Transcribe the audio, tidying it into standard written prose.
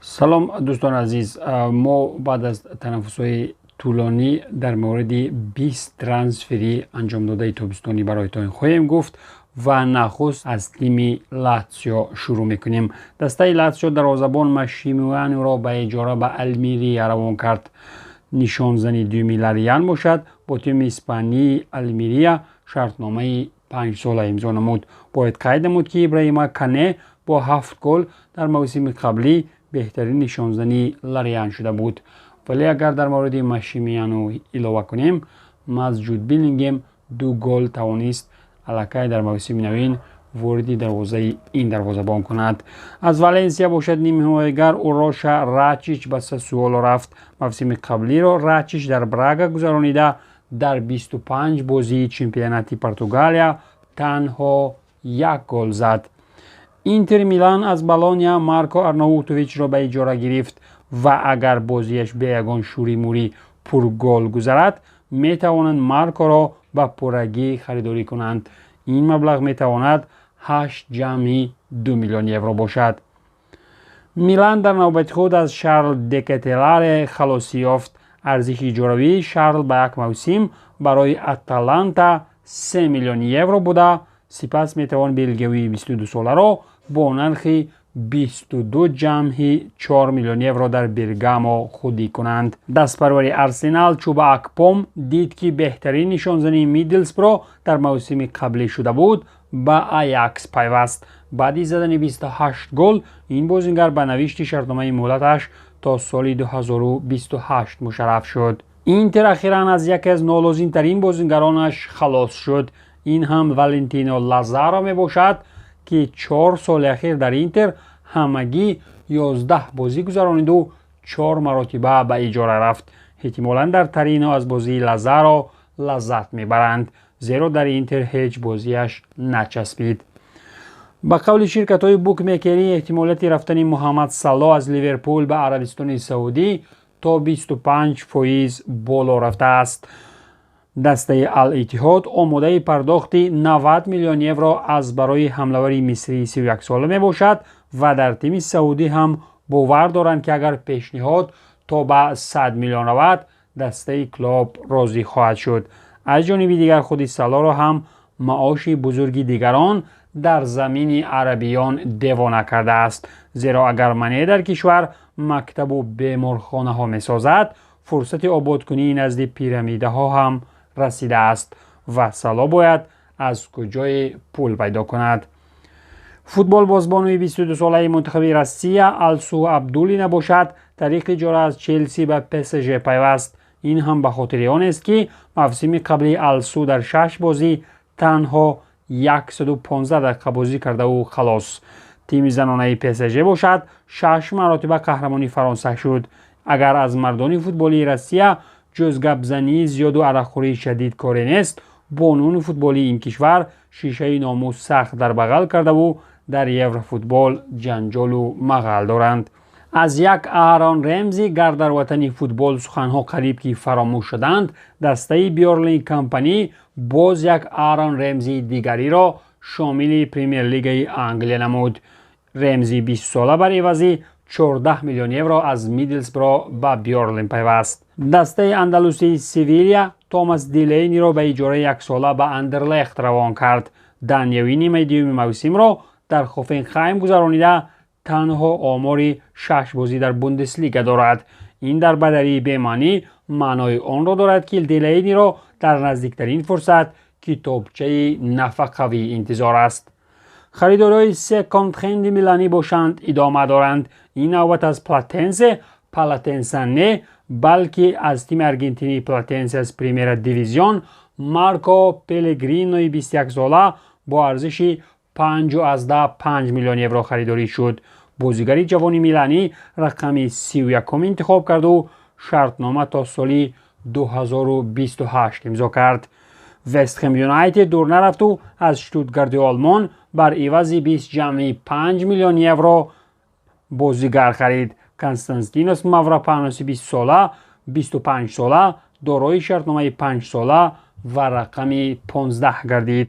سلام دوستان عزیز، ما بعد از تنفس‌های طولانی در مورد 20 ترانسفری انجام داده تابستانی برایتان خواهیم گفت و نخست از تیم لاتزیو شروع میکنیم. دسته لاتزیو دروازه‌بان ماشیمیلیانو را به اجاره به الميريا روان کرد. نشانزنی 2 میلیارد باشد. با تیم اسپانی الميريا شرطنامه 5 ساله امضا نمود. باید قید نمود که ابراهیم کنه با 7 گل در موسم قبلی بهترین نشانزنی لاریان شده بود. ولی اگر در مورد ماشیمیلیانو علاوه کنیم، از جود بیلینگهم 2 گل توانست الکی در موسم نوین وارد دروازه این دروازه‌بان کند. از والنسیا باشد نیم حمایتگر اوروشا راچیچ به ساسولو رفت. موسم قبلی را راچیچ در براگا گذرانیده در 25 بازی چمپیونات پرتغالیا تنها 1 گل زد. اینتر میلان از بالونیا مارکو آرناوتوویچ را به اجاره گرفت و اگر بازیش به یگان شوری موری پر گل گذرد می توانند مارکو را به پرگی خریداری کنند. این مبلغ می تواند 8.2 میلیون یورو باشد. میلان در نوبت خود از شارل دکتلار خلاصی یافت. ارزش اجاره‌ای شارل به یک موسم برای اتلانتا 3 میلیون یورو بوده. سپس می توان بلگیوی 22 ساله را با نرخ 22.4 میلیون یورو در برگامو خودی کنند. دستپروری ارسنال چوبا اکپوم دید که بهترین نشانزنی میدلسبرو در موسم قبلی شده بود به آیاکس پیوست. بعد زدن 28 گل این بازیگر به نوشت شرطنامه مهلتش تا سال 2028 مشرف شد. اینتر اخیراً از یکی از نالازم‌ترین بازیگرانش خلاص شد. این هم والنتینو لازارو می باشد که 4 سال اخیر در اینتر همگی 11 بازی گذرانید و 4 مرتبه به اجاره رفت. احتمالاً در ترینو از بازی لازارو لذت میبرند، زیرا در اینتر هیچ بازیش نچسبید. با قول شرکت‌های بوک میکری احتمالیت رفتن محمد صلاح از لیورپول به عربستان سعودی تا 25% بالا رفته است. دسته الاتحاد آماده پرداخت 90 میلیون یورو از برای حمله‌ور مصری 31 ساله می باشد و در تیم سعودی هم باور دارند که اگر پیشنهاد تا به 100 میلیون رود دسته کلوب راضی خواهد شد. از جانب دیگر خود صلاح را هم معاش بزرگی دیگران در زمین عربیان دیوانه کرده است، زیرا اگر منی در کشور مکتب و بیمارخانه ها می سازد فرصت آبادکنی نزد پیرامیده ها هم رسیده است و صلاح باید از کجای پول پیدا کند. فوتبال بازبانوی 22 ساله منتخب روسیه السو عبدولی نباشد طریق اجاره از چلسی به PSG پیوست. این هم به خاطر آن است که موسم قبلی السو در 6 بازی تنها 115 دقیقه بازی کرده و خلاص. تیم زنانه PSG باشد 6 مرتبه قهرمانی فرانسه شد. اگر از مردان فوتبالی روسیه جز گپزنی زیاد و عرقخوری شدید کاری نیست، بانوان فوتبالی این کشور شیشه ناموس سخت در بغل کرده و در یورو فوتبال جنجال و مغل دارند. از یک آرون رمزی گر در وطن فوتبال سخنها قریب که فراموش شدند، دسته بیورلین کمپانی باز یک آرون رمزی دیگری را شامل پریمیر لیگ انگلیس نمود. رمزی 20 ساله بر عوضی 14 میلیون یورو از میدلسبرو به بیورلین پیوست. دسته اندلوسی سیویلیا توماس دیلینی را به اجاره 1 ساله به اندرلخت روان کرد. دنیوی نیمه دوم موسم را در هوفنهایم گذرانیده تنها آمار 6 بازی در بوندسلیگا دارد. این در بدری بیمانی معنای آن را دارد که دیلینی را در نزدیکترین فرصت کتابچه نفقوی انتظار است. خریدارهای سکند هند میلانی باشند ادامه دارند. این نوبت از پلاتنسه نه بلکه از تیم ارژنتینی پلاتنسه از پریمیر دیویزیون مارکو پلگرینوی 21 ساله با ارزش 5.5 میلیون یورو خریداری شد. بازیگر جوان میلانی رقم 31 انتخاب کرد و شرطنامه تا سال 2028 امضا کرد. وست هم یونایتد دور نرفت و از شتوتگارت آلمان بر عوض 20.5 میلیون یورو بازیگر خرید. کنستانتینوس ماوروپانوس 25 ساله دارای شرطنامه 5 ساله و رقم 15 گردید.